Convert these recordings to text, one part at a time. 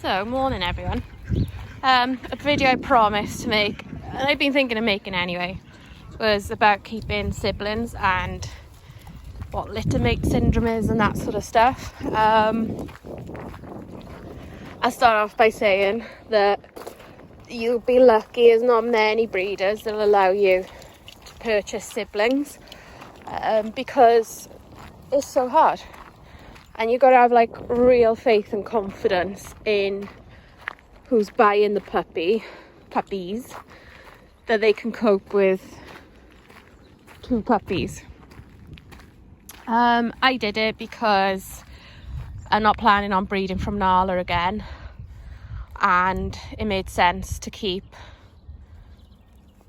So, morning everyone. A video I promised to make, and I've been thinking of making anyway, was about keeping siblings and what littermate syndrome is and that sort of stuff. I'll start off by saying that you'll be lucky, there's not many breeders that will allow you to purchase siblings because it's so hard. And you've got to have like real faith and confidence in who's buying the puppies, that they can cope with 2 puppies. I did it because I'm not planning on breeding from Nala again, and it made sense to keep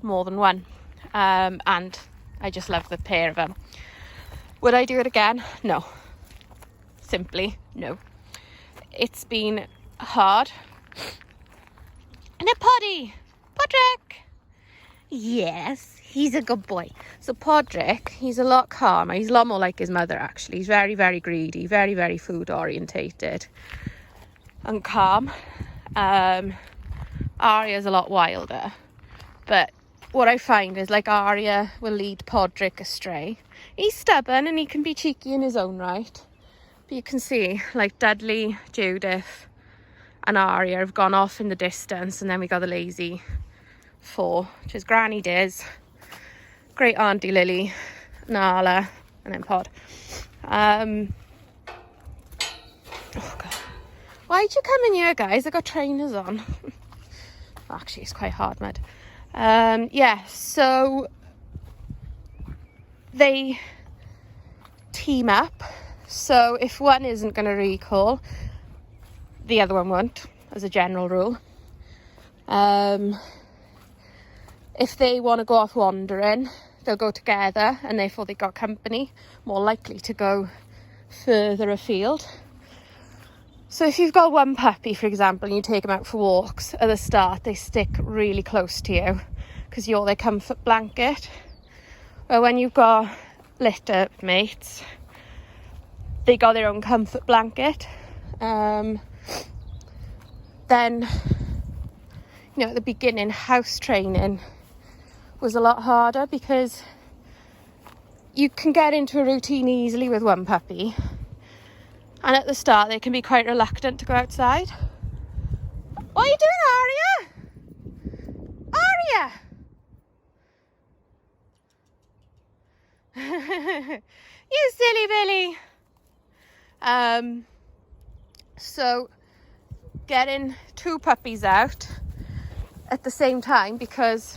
more than one, and I just love the pair of them. Would I do it again? No. Simply no. It's been hard. And a Poddy! Podrick! Yes, he's a good boy. So Podrick, he's a lot calmer. He's a lot more like his mother actually. He's very, very greedy, very, very food orientated and calm. Arya's a lot wilder. But what I find is like Arya will lead Podrick astray. He's stubborn and he can be cheeky in his own right. But you can see like Dudley, Judith and Arya have gone off in the distance, and then we got the lazy 4, which is Granny Diz, Great Auntie Lily, Nala, and then Pod. Oh God. Why'd you come in here, guys? I got trainers on. Actually, it's quite hard mud. Yeah, so they team up. So if one isn't going to recall, the other one won't, as a general rule. If they want to go off wandering, they'll go together, and therefore they got company, more likely to go further afield. So if you've got one puppy, for example, and you take them out for walks, at the start they stick really close to you because you're their comfort blanket. But when you've got litter mates, they got their own comfort blanket. Then, you know, at the beginning, house training was a lot harder because you can get into a routine easily with one puppy. And at the start, they can be quite reluctant to go outside. What are you doing, Arya? Arya! You silly Billy! So getting 2 puppies out at the same time, because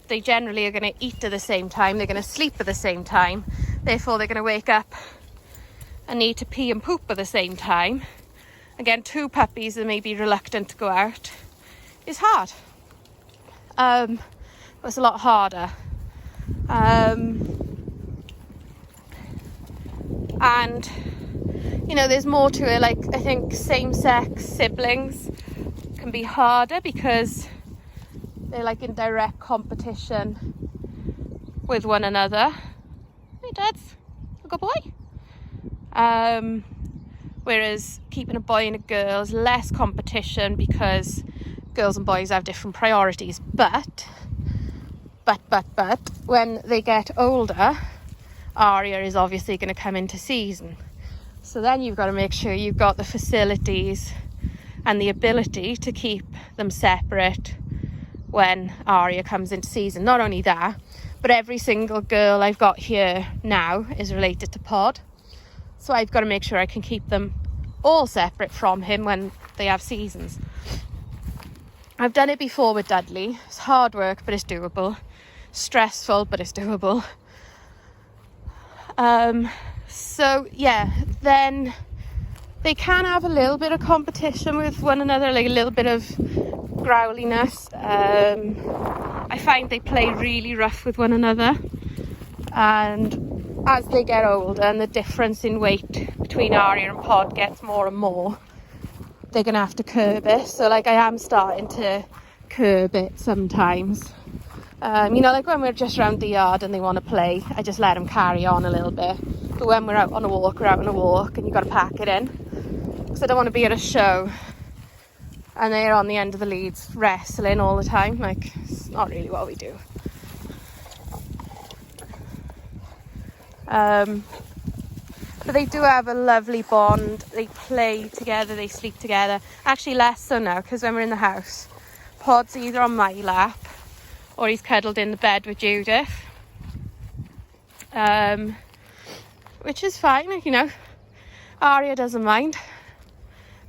they generally are going to eat at the same time, they're going to sleep at the same time, therefore they're going to wake up and need to pee and poop at the same time. Again, 2 puppies that may be reluctant to go out is hard. It's a lot harder. And you know, there's more to it. Like, I think same-sex siblings can be harder because they're like in direct competition with one another. Hey, Dad's a good boy. Whereas keeping a boy and a girl is less competition because girls and boys have different priorities. But when they get older, Arya is obviously going to come into season. So then you've got to make sure you've got the facilities and the ability to keep them separate when Arya comes into season. Not only that, but every single girl I've got here now is related to Pod. So I've got to make sure I can keep them all separate from him when they have seasons. I've done it before with Dudley. It's hard work, but it's doable. Stressful, but it's doable. So yeah, then they can have a little bit of competition with one another, like a little bit of growliness. I find they play really rough with one another, and as they get older and the difference in weight between Arya and Pod gets more and more, they're gonna have to curb it. So like I am starting to curb it sometimes. You know, like when we're just around the yard and they want to play, I just let them carry on a little bit. But when we're out on a walk, and you've got to pack it in. Because I don't want to be at a show and they're on the end of the leads wrestling all the time. Like, it's not really what we do. But they do have a lovely bond. They play together, they sleep together. Actually less so now, because when we're in the house, Pod's either on my lap or he's cuddled in the bed with Judith, which is fine, you know. Aria doesn't mind.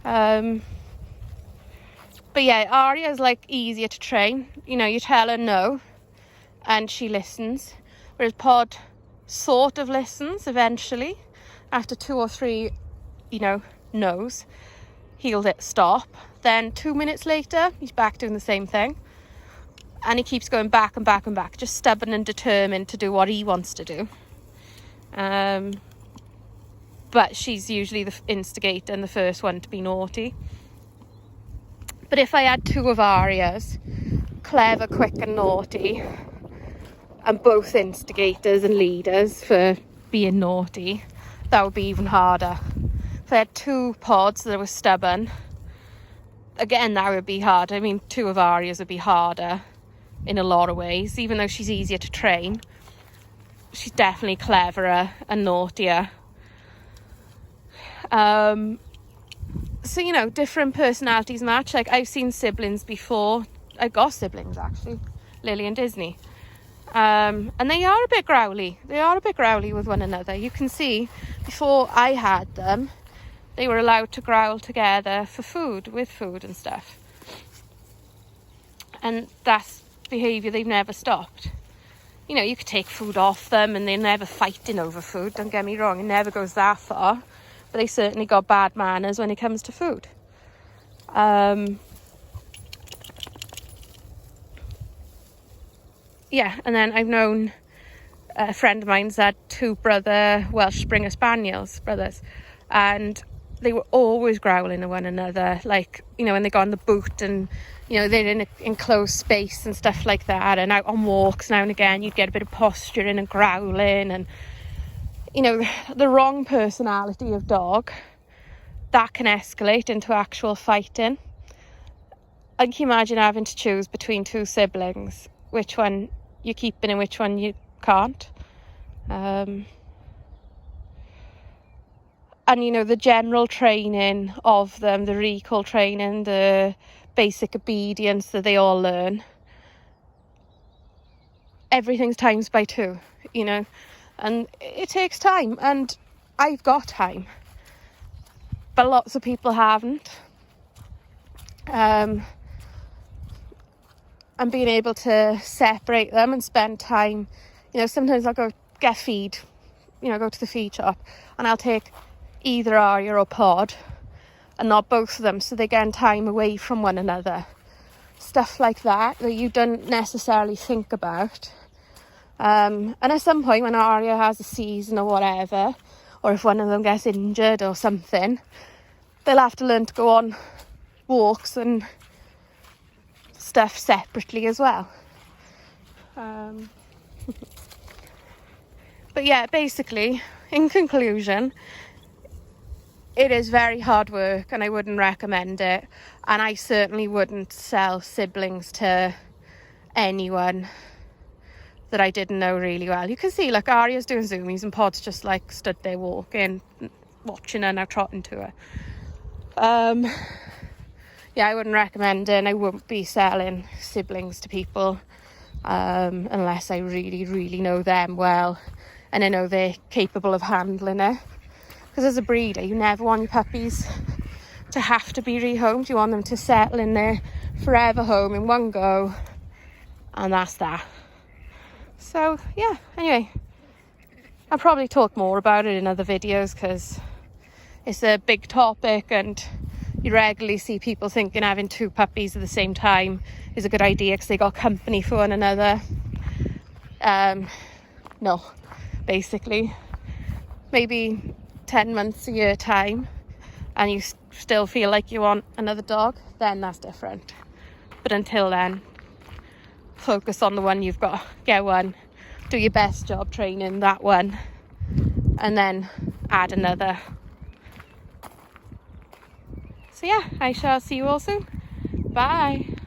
But yeah, Aria's like easier to train. You know, you tell her no and she listens, whereas Pod sort of listens eventually. After 2 or 3, you know, no's, he'll stop. Then 2 minutes later, he's back doing the same thing. And he keeps going back and back and back, just stubborn and determined to do what he wants to do. But she's usually the instigator and the first one to be naughty. But if I had 2 of Aria's, clever, quick and naughty, and both instigators and leaders for being naughty, that would be even harder. If I had 2 Pods that were stubborn, again, that would be hard. I mean, 2 of Aria's would be harder in a lot of ways. Even though she's easier to train, she's definitely cleverer and naughtier. So, you know, different personalities match. Like, I've seen siblings before. I've got siblings, actually, Lily and Disney. And they are a bit growly. They are a bit growly with one another. You can see, before I had them, they were allowed to growl together for food, with food and stuff. And that's behaviour they've never stopped. You know, you could take food off them and they're never fighting over food, don't get me wrong, it never goes that far. But they certainly got bad manners when it comes to food. Yeah, and then I've known a friend of mine's had 2 brother Welsh Springer Spaniels, brothers, and they were always growling at one another, like, you know, when they got on the boot and, you know, they're in an enclosed space and stuff like that, and out on walks now and again, you'd get a bit of posturing and growling, and, you know, the wrong personality of dog, that can escalate into actual fighting. I can imagine having to choose between 2 siblings, which one you're keeping and which one you can't. And, you know, the general training of them, the recall training, the basic obedience that they all learn, everything's times by 2, you know, and it takes time, and I've got time, but lots of people haven't. And being able to separate them and spend time, you know, sometimes I'll go get feed, you know, go to the feed shop, and I'll take either Aria or Pod and not both of them, so they get time away from one another. Stuff like that you don't necessarily think about. And at some point when Aria has a season or whatever, or if one of them gets injured or something, they'll have to learn to go on walks and stuff separately as well. But yeah, basically, in conclusion, it is very hard work and I wouldn't recommend it, and I certainly wouldn't sell siblings to anyone that I didn't know really well. You can see, like, Aria's doing zoomies and Pod's just like stood there walking, watching her, now trotting to her. Yeah, I wouldn't recommend it, and I wouldn't be selling siblings to people unless I really, really know them well and I know they're capable of handling it. Because as a breeder, you never want your puppies to have to be rehomed. You want them to settle in their forever home in one go, and that's that. So yeah, anyway, I'll probably talk more about it in other videos because it's a big topic, and you regularly see people thinking having 2 puppies at the same time is a good idea because they got company for one another. No, basically, maybe 10 months, a year time, and you still feel like you want another dog, then that's different. But until then, focus on the one you've got. Get one, do your best job training that one, and then add another. So yeah, I shall see you all soon. Bye.